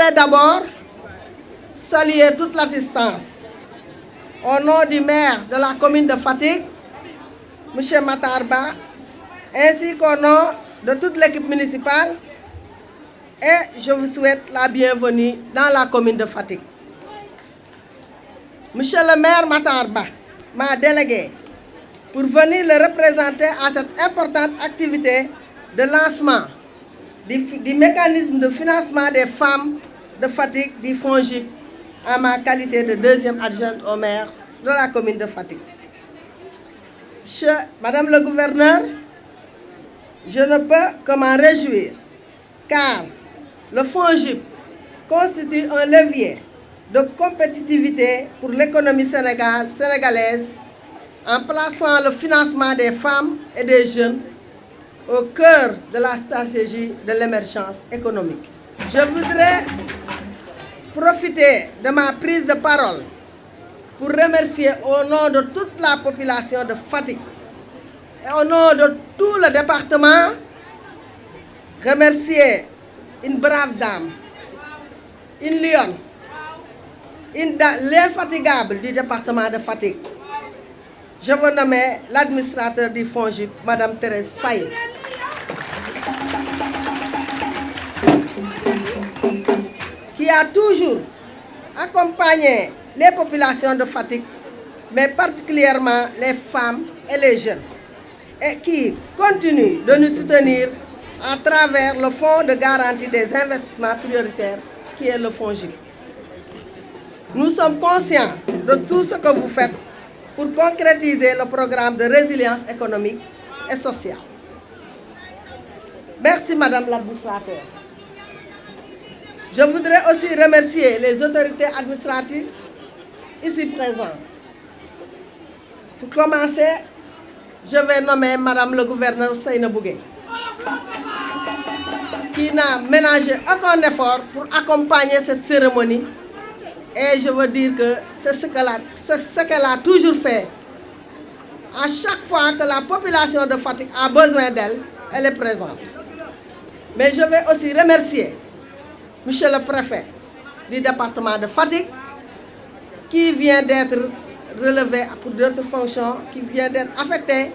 voudrais d'abord saluer toute l'assistance au nom du maire de la commune de Fatick, M. Matar Ba, ainsi qu'au nom de toute l'équipe municipale, et je vous souhaite la bienvenue dans la commune de Fatick. Monsieur le maire Matar Ba m'a délégué pour venir le représenter à cette importante activité de lancement du mécanisme de financement des femmes de Fatick du FONGIP en ma qualité de deuxième adjointe au maire de la commune de Fatick. Madame le gouverneur, je ne peux que m'en réjouir car le FONGIP constitue un levier de compétitivité pour l'économie sénégalaise en plaçant le financement des femmes et des jeunes au cœur de la stratégie de l'émergence économique. Je voudrais profiter de ma prise de parole pour remercier au nom de toute la population de Fatick et au nom de tout le département, remercier une brave dame, une lionne, l'infatigable du département de Fatick. Je vous nomme l'administrateur du FONGIP, Madame Thérèse Faye. Qui a toujours accompagné les populations de Fatick, mais particulièrement les femmes et les jeunes, et qui continue de nous soutenir à travers le Fonds de garantie des investissements prioritaires, qui est le FONGIP. Nous sommes conscients de tout ce que vous faites pour concrétiser le programme de résilience économique et sociale. Merci, Madame l'administrateur. Je voudrais aussi remercier les autorités administratives ici présentes. Pour commencer, je vais nommer Madame le gouverneur Seynabou Gueye, qui n'a ménagé aucun effort pour accompagner cette cérémonie. Et je veux dire que c'est ce qu'elle a toujours fait. À chaque fois que la population de Fatick a besoin d'elle, elle est présente. Mais je vais aussi remercier Monsieur le préfet du département de Fatick, qui vient d'être relevé pour d'autres fonctions, qui vient d'être affecté,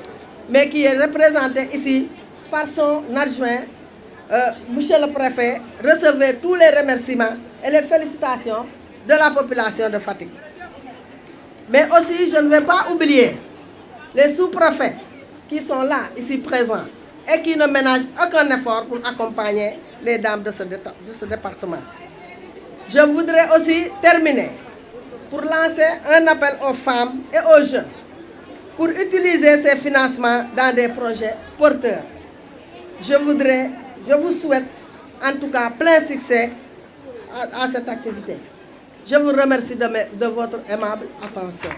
mais qui est représenté ici par son adjoint. Monsieur le préfet, recevez tous les remerciements et les félicitations de la population de Fatick. Mais aussi, je ne vais pas oublier les sous-préfets qui sont là, ici présents, et qui ne ménagent aucun effort pour accompagner les dames de ce département. Je voudrais aussi terminer pour lancer un appel aux femmes et aux jeunes pour utiliser ces financements dans des projets porteurs. Je vous souhaite en tout cas plein succès à cette activité. Je vous remercie de votre aimable attention.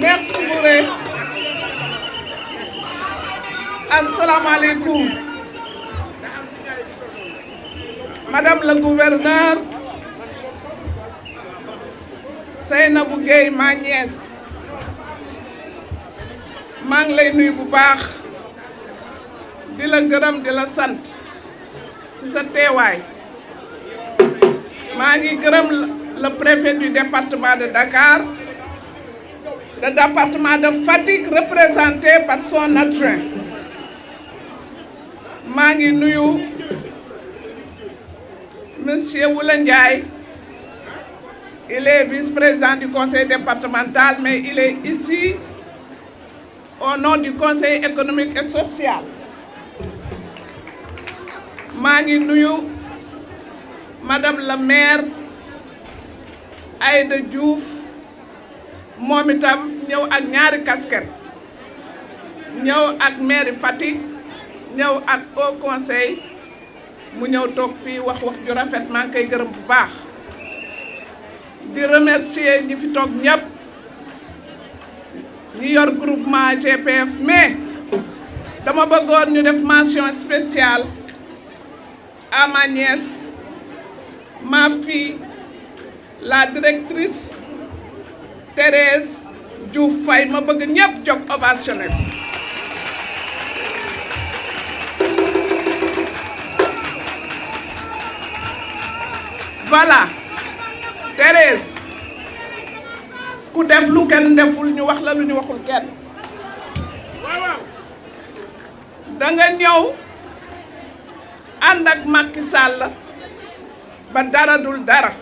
Merci beaucoup. Assalamu alaikum. Madame le gouverneur, Seynabou Gueye, ma nièce, maa ngi lay nuyu bu baax di la gërëm di la sant ci sa teewaay. maa ngi gërëm le préfet du département de Dakar, le département de Fatick représenté par son adjoint. maa ngi nuyu Monsieur Wula Ndiaye, il est vice-président du conseil départemental, mais il est ici au nom du conseil économique et social. maa ngi nuyu Madame la maire Aïda Diouf, moom itam ñëw ak ñaari casquette, ñëw ak maire Fatick, ñëw ak au conseil, mu ñëw toog fii wax ju rafet. maa ngi koy gërëm bu baax di remercier ñi fi toog ñëpp, ñi yor groupement GPF, mais dama bëggoon ñu def mention spéciale à ma nièce, ma fille, la directrice Thérèse Diouf Faye. ma bëgg ñëpp jóg ovationné. voilà Thérèse ku def lu kenn deful ñu wax la lu ñu waxul kenn da nga ñëw ànd ak Macky Sall ba dara dul dara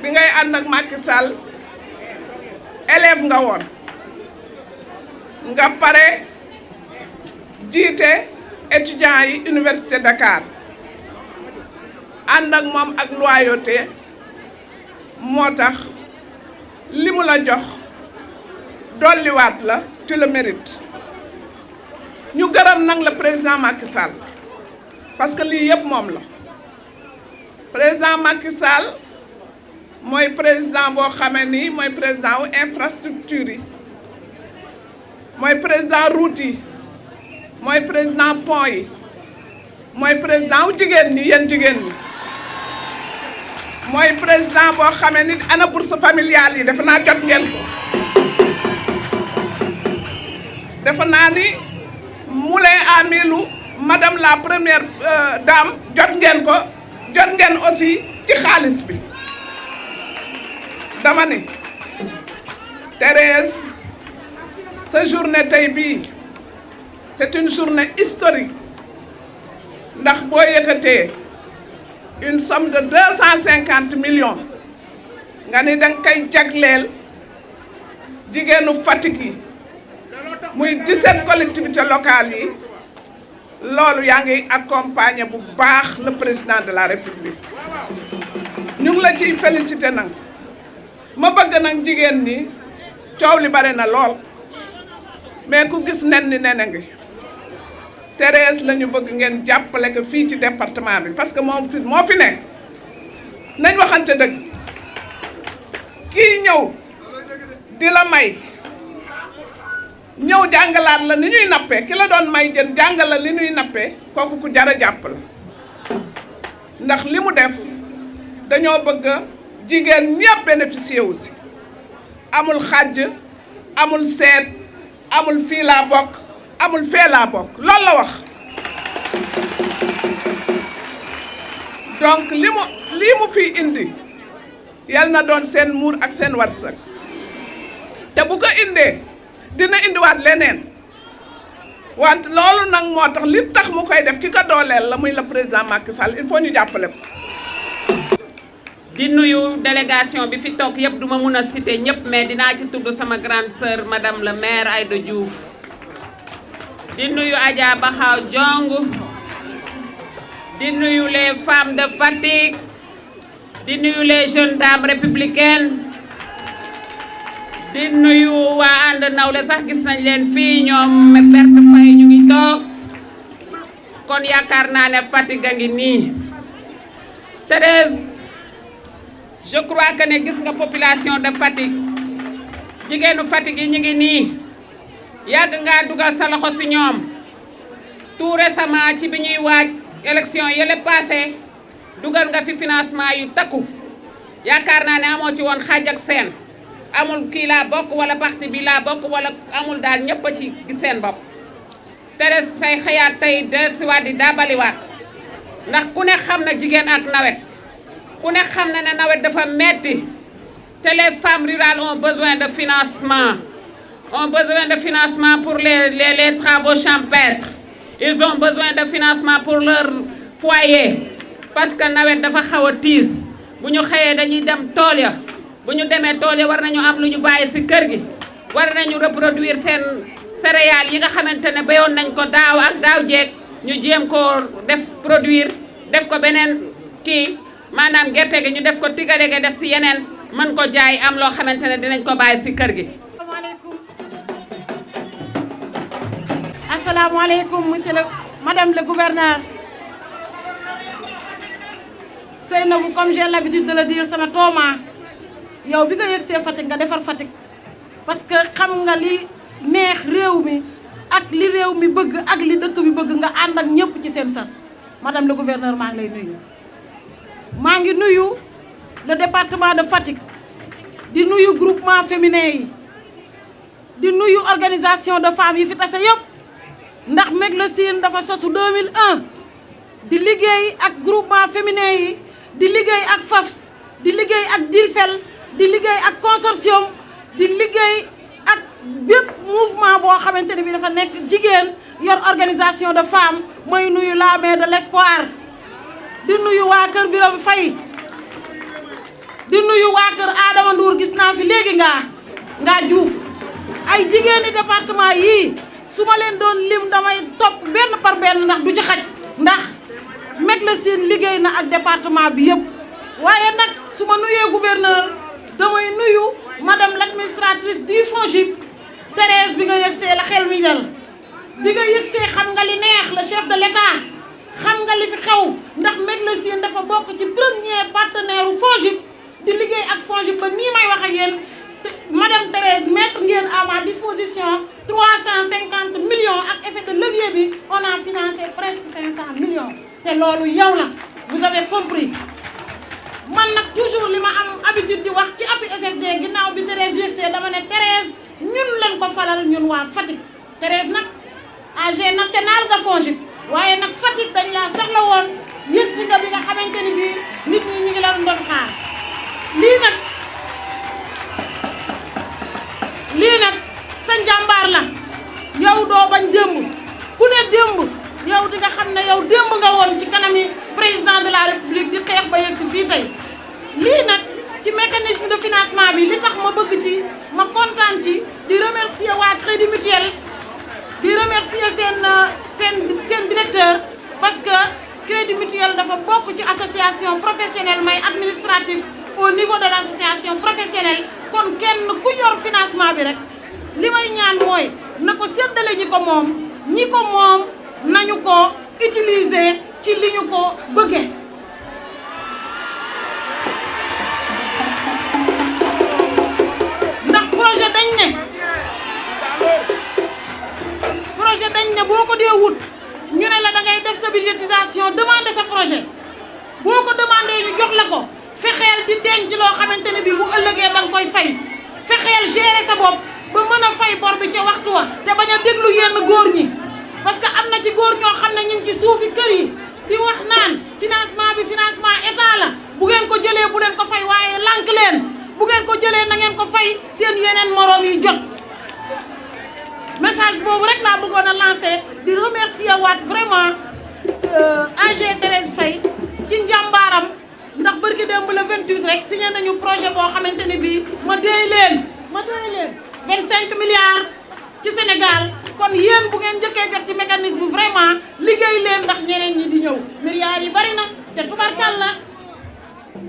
bi ngay ànd ak Macky Sall élève nga woon nga pare jiite étudiants yi Université Dakar ànd ak moom ak loyauté moo tax li mu la jox dolliwaat la tu le mérites ñu gërëm nag le président Macky Sall parce que lii yëpp moom la président Macky Sall mooy président boo xamee ni mooy président wu infrastructure yi mooy président route yi mooy président pont yi mooy président wu jigéen ñi yéen jigéen ñi mooy président boo xamee ni ana bourse familiale yi defe naa jot ngeen ko defe naa ni moulin à milu madame la première dame jot ngeen ko jot ngeen aussi ci xaalis bi dama ne Thérèse sa journée tey bii c'est une journée historique ndax boo yëkkatee une somme de 250 millions nga ni danga koy jagleel jigéenu Fatick yi muy 17 collectivités locales yi loolu yaa ngi accompagner bu baax le président de la République ñu ngi la ciy félicité nag ma bëgg nag jigéen ñi coow li bare na lool mais ku gis nen ni nene ngi Thérèse la ñu bëgg ngeen jàppale ko fii ci département bi parce que moom fi moo fi ne nañ waxante dëgg kii ñëw di la may ñëw jàngalaat la ni ñuy nappee ki la doon may jën jàngal la li ñuy nappee kooku ku jar a jàpp la ndax li mu def dañoo bëgg jigéen ñëpp bénéficier aussi amul xàjj amul seet amul fii laa bokk amul fee laa bokk loolu la wax donc lii mu fii indi yal na doon seen muur ak seen wërsëg te bu ko indee dina indiwaat leneen wante loolu nag moo tax li tax mu koy def ki ko dooleel la muy le président Macky Sall il faut ñu jàppale ko. di nuyu délégation bi fi toog yëpp duma mun a citer ñëpp mais dinaa ci tudd sama grande sœur madame le maire Aïda Diouf di nuyu Adja Bakhaw Diong di nuyu les femmes de Fatick di nuyu les jeunes dames républicaines di nuyu waa ànd nawle sax gis nañ leen fii ñoom perte fay ñu ngi toog kon yaakaar naa ne Fatick a ngi nii Thérèse je crois que ne gis nga population de Fatick jigéenu Fatick yi ñu ngi nii yàgg ngaa dugal sa loxo si ñoom tout récemment ci bi ñuy waaj élection yële passé dugal nga fi financement yu takku yaakaar naa ne amoo ci woon xaaj ak seen amul kii laa bokk wala parti bi laa bokk wala amul daal ñëpp a ci gis seen bopp Thérèse Faye xëyaat tey dellusiwaat di daabaliwaat ndax ku ne xam na jigéen ak nawet ku ne xam na ne nawet dafa metti te les femmes rurales ont besoin de financement pour les travaux champêtres ils ont besoin de financement pour leur foyer parce que nawet dafa xaw a tiis bu ñu xëyee dañuy dem tool ya bu ñu demee tool ya war nañu am lu ñu bàyyi ci kër gi war nañu reproduire seen céréales yi nga xamante ne béyoon nañ ko daaw ak daaw jeeg ñu jéem koo def produire def ko beneen kii maanaam gerte gi ñu def ko tigadege def ci yeneen mën ko jaay am loo xamante ne dinañ ko bàyyi ci kër gi. asalaamaaleykum monsieur le madame le gouverneur Seynabou, comme j'ai l'habitude de le dire sama tooma yow bi nga yegg see Fatick nga defar Fatick parce que xam nga li neex réew mi ak li réew mi bëgg ak li dëkk bi bëgg nga ànd ak ñëpp ci seen sas madame le gouverneur maa ngi lay nuyu. maa ngi nuyu le département de Fatick di nuyu groupement féminin yi di nuyu organisation de femmes yi fi tase yëpp ndax Meg le Sine dafa sosu 2001 di liggéey ak groupement féminin yi di liggéey ak FAFS di liggéey ak DIRFEL di liggéey ak consortium di liggéey ak bépp mouvement boo xamante ne bi dafa nekk jigéen yor organisation de femmes mooy nuyu la main de l'espoir di nuyu waa kër Birame Faye di nuyu waa kër Adama Ndour gis naa fi léegi ngaa Diouf ay jigéeni département yii su ma leen doon lim damay topp benn par benn ndax du ci xaj ndax Médecine liggéey na ak département bi yëpp waaye nag su ma nuyee gouverneur damay nuyu madame l'administratrice du FONGIP Thérèse bi nga yëgsee la xel mi dal bi nga yëgsee xam nga li neex le chef de l'État xam nga li fi xew ndax Médecine dafa bokk ci premier partenaire u FONGIP di liggéey ak FONGIP ba nii may wax ak yéen madame Thérèse mettre ngeen à ma disposition 350 millions ak effet de levier bi on a financé presque 500 millions te loolu yow la vous avez compris man nag toujours li ma am habitude di wax ci appui SFD ginnaaw bi Thérèse yëgsee dama ne Thérèse ñun lañ ko falal ñun waa Fatick Thérèse nag AG national nga FONGIP waaye nag Fatick dañ laa soxla woon yëgsi nga bi nga xamante ni bii nit ñi ñu ngi la doon xaar lii nag sa njàmbaar la yow doo bañ démb ku ne démb yow di nga xam ne yow démb nga woon ci kanami président de la république di xeex ba yegg si fii tey lii nag ci mécanisme de financement bi li tax ma bëgg ci ma kontaan ci di remercier waa Crédit Mutuel di remercier seen directeur parce que Crédit Mutuel dafa bokk ci association professionnelle may administratif au niveau de l'association professionnelle kon kenn ku yor financement bi rek li may ñaan mooy na ko séddale ñi ko moom nañu ko utiliser ci li ñu ko bëggee ndax projet dañ ne boo ko dee wut ñu ne la da ngay def sa budgétisation demander sa projet boo ko demandé ñu jox la ko fexeel di denc loo xamante ne bi bu ëllëgee da nga koy fay fexeel gérer sa bopp ba mën a fay bor bi ca waxtu wa te bañ a déglu yenn góor ñi parce que am na ci góor ñoo xam ne ñu ngi ci suufi kër yi di wax naan financement état la bu ngeen ko jëlee bu leen ko fay waaye lànk leen bu ngeen ko jëlee na ngeen ko fay seen yeneen moroom yi jot message boobu rek laa bëggoon a lancer di remercier waat vraiment AG Thérèse Faye ci njàmbaaram ndax bërki démb le 28 rek signé nañu projet boo xamante ne bii ma déy leen 25 milliards ci Sénégal kon yéen bu ngeen njëkkee jot ci mécanisme vraiment liggéey leen ndax ñeneen ñi di ñëw milliards yi bari na te tubarkalla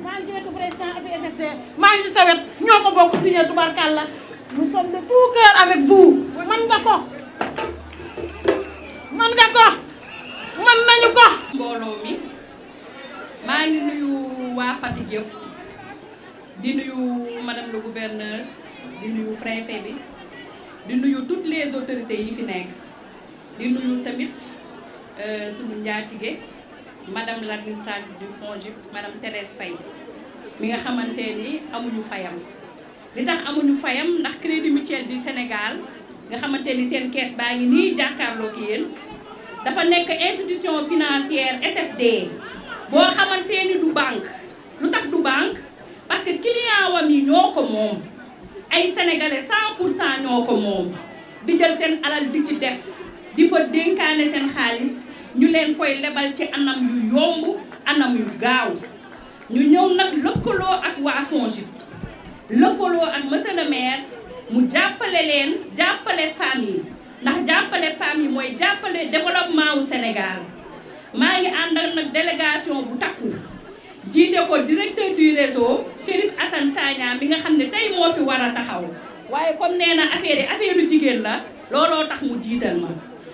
maa ngi ci wetu président APSFT maa ngi ci sa wet ñoo ko bokk signé tubarkalla nous sommes de tout cœur avec vous man nga ko man nañu ko mbooloo mi maa ngi nuyu waa Fatick yëpp di nuyu madame le gouverneur di nuyu préfet bi di nuyu toutes les autorités yi fi nekk di nuyu tamit sunu njaatige madame l'administratrice du FONGIP madame Thérèse Faye mi nga xamante ni amuñu fayam li tax amuñu fayam ndax Crédit Mutuel du Sénégal nga xamante ni seen kees baa ngi nii jàkkaarloo ak yéen dafa nekk institution financière SFD boo xamante ni du banque lu tax du banque parce que client wam yi ñoo ko moom ay sénégalais 100% ñoo ko moom di jël seen alal di ci def di fa dénkaane seen xaalis ñu leen koy lebal ci anam yu yomb anam yu gaaw ñu ñëw nag lëkkaloo ak waa FONGIP lëkkaloo ak monsieur le maire mu jàppale leen jàppale femmes yi ndax jàppale femmes yi mooy jàppale développement wu Sénégal maa ngi àndal nag délégation bu takku jiite ko directeur du réseau Chérif Assane Sagna mi nga xam ne tey moo fi war a taxaw waaye comme nee na affaire yu jigéen la looloo tax mu jiital ma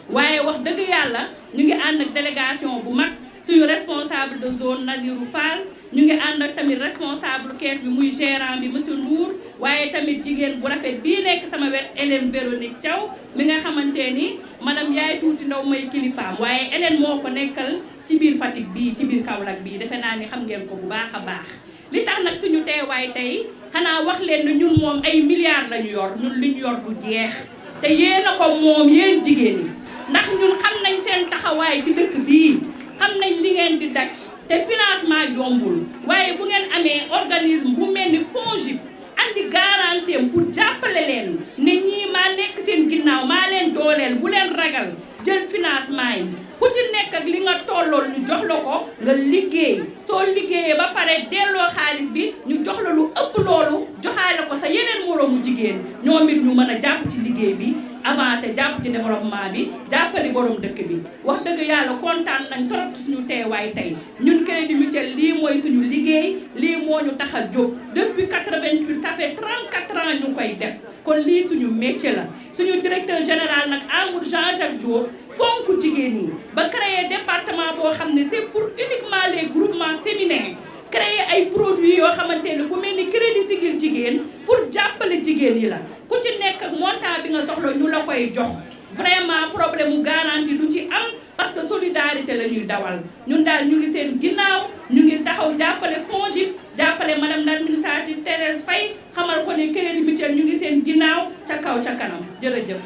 waaye wax dëgg yàlla ñu ngi ànd ak délégation bu mag suñu responsable de zone Nazirou Fall ñu ngi ànd ak tamit responsable caisse bi muy gérant bi monsieur Ndour waaye tamit jigéen bu rafet bii nekk sama wet Hélène Véronique Thiaw mi nga xamante ni madame Yaay Tuuti Ndaw may kilifaam waaye Hélène moo ko nekkal ci biir Fatick bii ci biir Kaolack bii defe naa ni xam ngeen ko bu baax a baax li tax nag suñu teewaay tey xanaa wax leen ne ñun moom ay milliards lañu yor ñun li ñu yor du jeex te yéen a ko moom yéen jigéen ñi ndax ñun xam nañ seen taxawaay ci dëkk bii xam nañ li ngeen di daj te financement yombul waaye bu ngeen amee organisme bu mel ni FONGIP andi garantie pour jàppale leen ne ñii maa nekk seen ginnaaw maa leen dooleel bu leen ragal jël financement yi ku ci nekk ak li nga tollool ñu jox la ko nga liggéey soo liggéeyee ba pare delloo xaalis bi ñu jox la lu ëpp loolu joxaale ko sa yeneen moroomu jigéen ñoom it ñu mën a jàpp ci liggéey bi avancé jàpp ci développement bi jàppali borom dëkk bi wax dëgg yàlla kontaan nañ trop ci suñu teewaay tey ñun Crédit Mutuel lii mooy suñu liggéey lii moo ñu tax a jóg depuis 88 ça fait 34 ans ñu koy def kon lii suñu métier la suñu directeur général nag Amadou Jean-Jacques Diop fonk jigéen ñi ba créer département boo xam ne c'est pour uniquement les groupements féminins créer ay produits yoo xamante ne ku mel ni crédit sigil jigéen pour jàppale jigéen yi la ku ci nekk ak montant bi nga soxla ñu la koy jox vraiment problème mu garantie du ci am parce que solidarité la ñuy dawal ñun daal ñu ngi seen ginnaaw ñu ngi taxaw jàppale FONGIP jàppale madame l'administrative Thérèse Faye xamal ko ne Crédit Mutuel ñu ngi seen ginnaaw ca kaw ca kanam jërëjëf.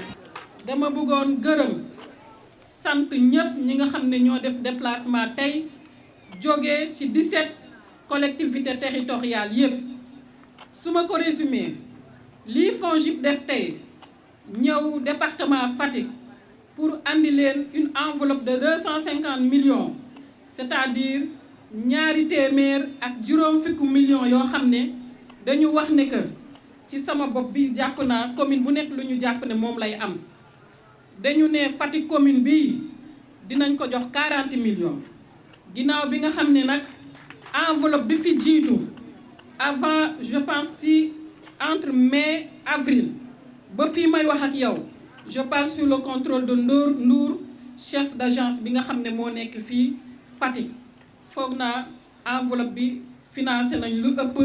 dama bëggoon gërëm sant ñëpp ñi nga xam ne ñoo def déplacement tey jógee ci 17 collectivités territoriales yëpp su ma ko résumé lii FONGIP def tey ñëw département Fatick pour andi leen une enveloppe de 250 millions c'est-à-dire ñaari téeméer ak juróom fukki millions yoo xam ne dañu wax ne que ci sama bopp bi jàpp naa commune bu nekk lu ñu jàpp ne moom lay am dañu ne Fatick commune bi dinañ ko jox 40 millions ginnaaw bi nga xam ne nag enveloppe bi fi jiitu avant je pense si entre mai avril ba fii may wax ak yow je parle sur le contrôle de Ndour chef d'agence bi nga xam ne moo nekk fii Fatick foog naa enveloppe bi financé nañ lu ëpp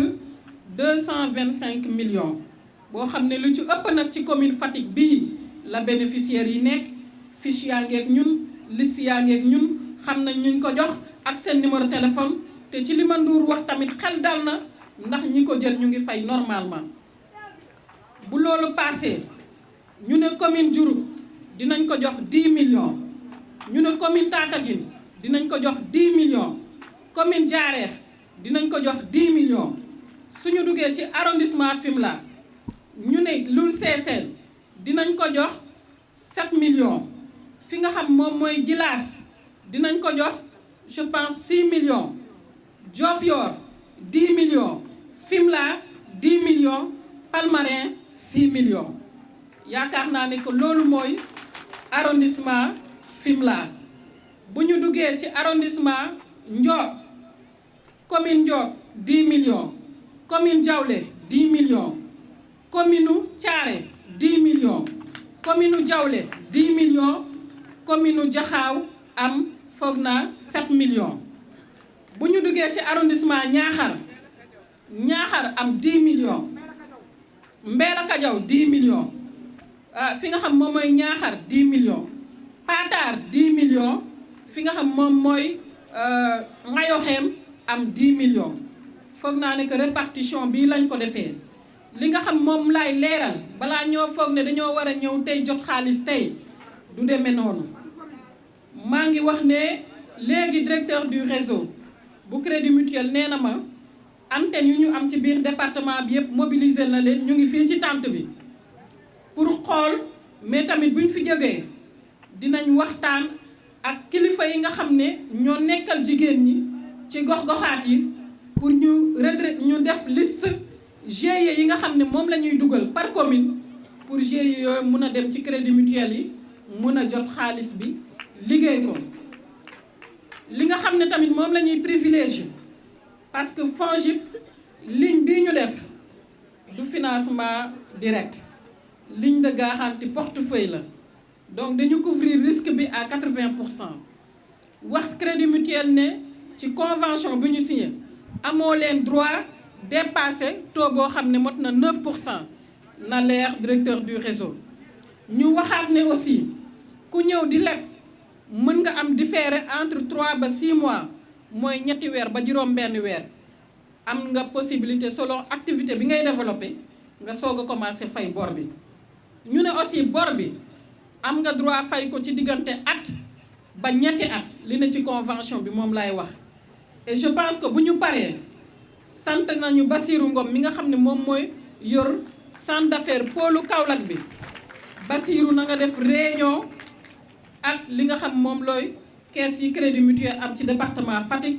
225 millions boo xam ne lu ci ëpp nag ci commune Fatick bii la bénéficiaires yi nekk fiche yaa ngeeg ñun liste yaa ngeeg ñun xam nañ ñu ko jox ak seen numéro téléphone te ci li ma Ndour wax tamit xel dal na ndax ñi ko jël ñu ngi fay normalement bu loolu passé ñu ne commune Diouroup dinañ ko jox 10 millions ñu ne commune Tataguine dinañ ko jox 10 millions commune Diarère dinañ ko jox 10 millions suñu duggee ci arrondissement Fimela ñu ne Loul Sessène dinañ ko jox 7 millions fi nga xam moom mooy Djilass dinañ ko jox je pense 6 millions Diofior 10 millions Fimela 10 millions Palmarin 6 millions yaakaar naa ne que loolu mooy arrondissement Fimela bu ñu duggee ci arrondissement Ndiop commune Ndiop 10 millions commune Diaoulé 10 millions commune Thiaré 10 millions commune Diaoulé 10 millions commune Diakhao am foog naa 7 millions bu ñu duggee ci arrondissement Niakhar am 10 millions Mbella Kadiaw 10 millions fi nga xam moom mooy Niakhar 10 millions Patar 10 millions fi nga xam moom mooy Ngayokhem am 10 millions foog naa ne que répartition bii lañ ko defee li nga xam moom laay leeral balaa ñoo foog ne dañoo war a ñëw tey jot xaalis tey du demee noonu maa ngi wax ne léegi directeur du réseau bu Crédit Mutuel nee na ma antenne yu ñu am ci biir département bi yëpp mobiliser na leen ñu ngi fii ci tente bi pour xool mais tamit bu ñu fi jógee dinañ waxtaan ak kilifa yi nga xam ne ñoo nekkal jigéen ñi ci gox-goxaat yi pour ñu def liste GIE yi nga xam ne moom la ñuy dugal par commune pour GIE yooyu mun a dem ci Crédit Mutuel yi mun a jot xaalis bi liggéey ko li nga xam ne tamit moom la ñuy privilégié parce que FONGIP ligne bii ñu def du financement direct ligne de garantie portefeuille la donc dañu couvrir risque bi à 80%. wax Crédit Mutuel ne ci convention bi ñu signé amoo leen droit dépasser taux boo xam ne mot na 9% na leer directeur du réseau. ñu waxaat ne aussi ku ñëw di leb mën nga am différé entre 3 ba 6 mois mooy ñetti weer ba juróom benn weer am nga possibilité selon activité bi ngay développé nga soog a commencé fay bor bi. ñu ne aussi bor bi am nga droit fay ko ci diggante at ba ñetti at li na ci convention bi moom lay wax. Et je pense que bu ñu paree sant nañu Bassirou Ngom mi nga xam ne moom mooy yor centre d'affaires pôlu Kaolack bi. Bassirou na nga def réunion ak li nga xam moom looy caisse yi crédit mutuel am ci département Fatick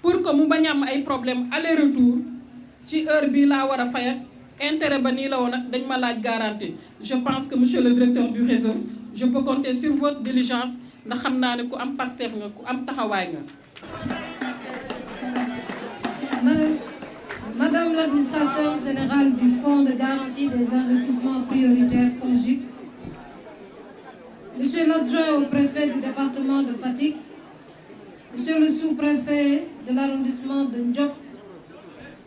pour que mu bañ am ay problème aller retour ci heure bii laa war a fay ak intérêt ba nii la woon ak dañ ma laaj garantie. Je pense que monsieur le directeur du réseau je peux compter sur votre diligence ndax xam naa ne ku am Pastef nga ku am taxawaay nga. Madame l'administrateur général du Fonds de garantie des investissements prioritaires FONGIP, Monsieur l'adjoint au préfet du département de Fatick, Monsieur le sous-préfet de l'arrondissement de Ndiop,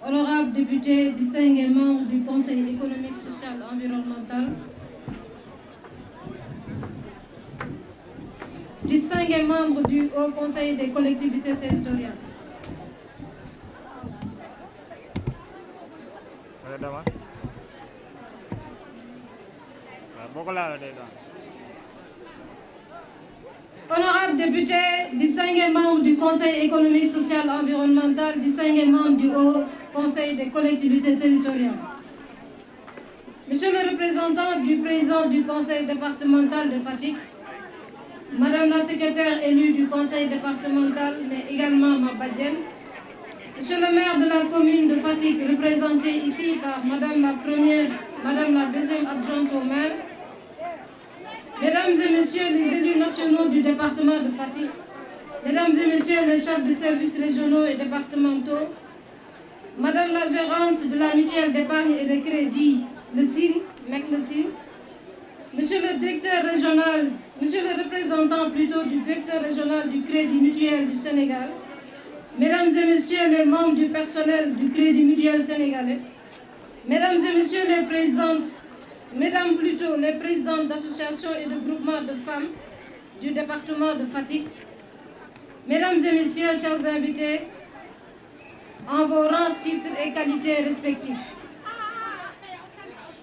honorable député distingué membre du Conseil économique, social et environnemental, distingué membre du Haut Conseil des collectivités territoriales, honorable député, distingué membre du Conseil économique, social et environnemental, distingué membre du Haut Conseil des collectivités territoriales, Monsieur le représentant du président du Conseil départemental de Fatick, Madame la secrétaire élue du Conseil départemental, mais également ma badienne, Monsieur le maire de la commune de Fatick, représenté ici par Madame la première, Madame la deuxième adjointe au maire, Mesdames et Messieurs les élus nationaux du département de Fatick, Mesdames et Messieurs les chefs de services régionaux et départementaux, Madame la gérante de la mutuelle d'épargne et de crédit, le SIN, le SIN, Monsieur le directeur régional, Monsieur le représentant plutôt du directeur régional du Crédit Mutuel du Sénégal, Mesdames et Messieurs les membres du personnel du Crédit Mutuel sénégalais, Mesdames et Messieurs les présidentes, Mesdames plutôt les présidentes d'associations et de groupements de femmes du département de Fatick, Mesdames et Messieurs, chers invités, en vos rangs, titres et qualités respectifs.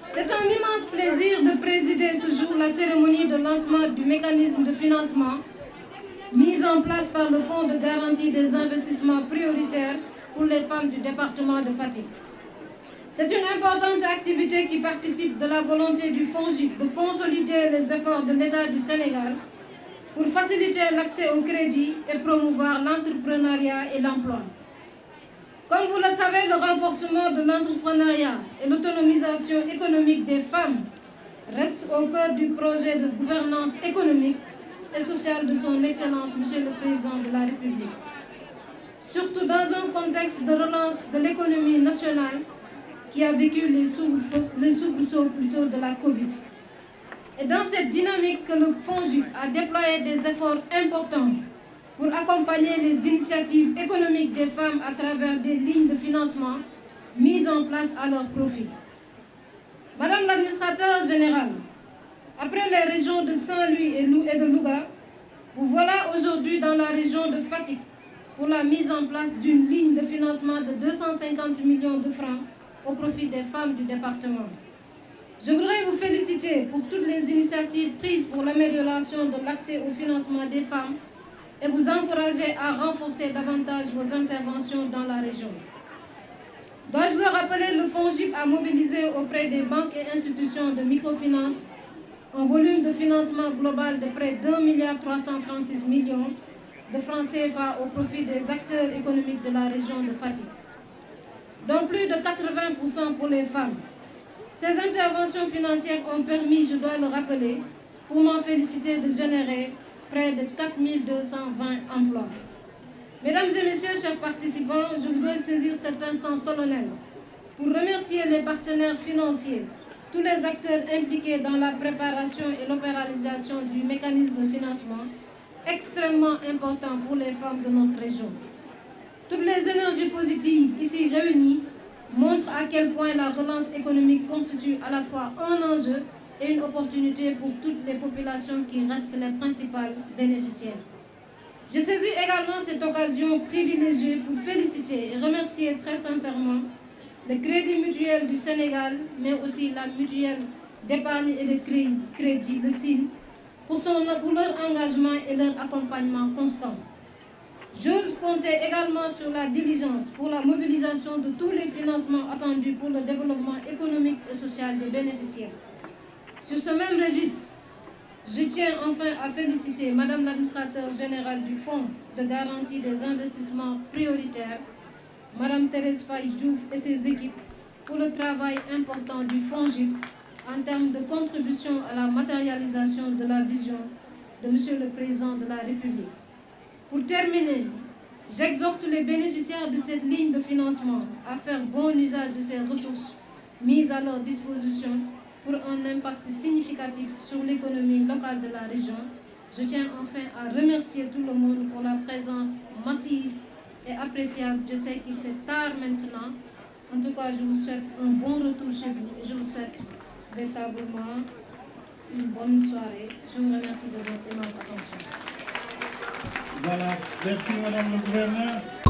C'est un immense plaisir de présider ce jour la cérémonie de lancement du mécanisme de financement mis en place par le Fonds de garantie des investissements prioritaires pour les femmes du département de Fatick. C'est une importante activité qui participe de la volonté du FONGIP de consolider les efforts de l'État du Sénégal pour faciliter l'accès au crédit et promouvoir l'entrepreneuriat et l'emploi. Comme vous le savez, le renforcement de l'entrepreneuriat et l'autonomisation économique des femmes reste au cœur du projet de gouvernance économique et sociale de son Excellence, Monsieur le Président de la République. Surtout dans un contexte de relance de l'économie nationale qui a vécu les soubresauts plutôt de la Covid. Et dans cette dynamique que le FONGIP a déployé des efforts importants pour accompagner les initiatives économiques des femmes à travers des lignes de financement mises en place à leur profit. Madame l'administrateur général, après les régions de Saint-Louis et de Louga, vous voilà aujourd'hui dans la région de Fatick pour la mise en place d'une ligne de financement de 250 millions de francs au profit des femmes du département. Je voudrais vous féliciter pour toutes les initiatives prises pour l'amélioration de l'accès au financement des femmes et vous encourager à renforcer davantage vos interventions dans la région. Dois-je le rappeler, le FONGIP a mobilisé auprès des banques et institutions de microfinance un volume de financement global de près d'1,336 milliard de francs CFA au profit des acteurs économiques de la région de Fatick, dont plus de 80% pour les femmes. Ces interventions financières ont permis, je dois le rappeler, pour m'en féliciter, de générer près de 4220 emplois. Mesdames et messieurs, chers participants, je voudrais saisir cet instant solennel pour remercier les partenaires financiers, tous les acteurs impliqués dans la préparation et l'opéralisation du mécanisme de financement, extrêmement important pour les femmes de notre région. Toutes les énergies positives ici réunies montrent à quel point la relance économique constitue à la fois un enjeu et une opportunité pour toutes les populations qui restent les principales bénéficiaires. Je saisis également cette occasion privilégiée pour féliciter et remercier très sincèrement le Crédit Mutuel du Sénégal, mais aussi la mutuelle d'épargne et de crédit, le SIN, pour leur engagement et leur accompagnement constant. J'ose compter également sur la diligence pour la mobilisation de tous les financements attendus pour le développement économique et social des bénéficiaires. Sur ce même registre, je tiens enfin à féliciter Madame l'administrateur générale du Fonds de garantie des investissements prioritaires, Madame Thérèse Faye Diouf et ses équipes, pour le travail important du FONGIP en termes de contribution à la matérialisation de la vision de Monsieur le Président de la République. Pour terminer, j'exhorte les bénéficiaires de cette ligne de financement à faire bon usage de ces ressources mises à leur disposition pour un impact significatif sur l'économie locale de la région. Je tiens enfin à remercier tout le monde pour la présence massive et appréciable. Je sais qu'il fait tard maintenant. En tout cas, je vous souhaite un bon retour chez vous et je vous souhaite véritablement une bonne soirée. Je vous remercie de votre aimable attention. Voilà, merci Madame le Gouverneur.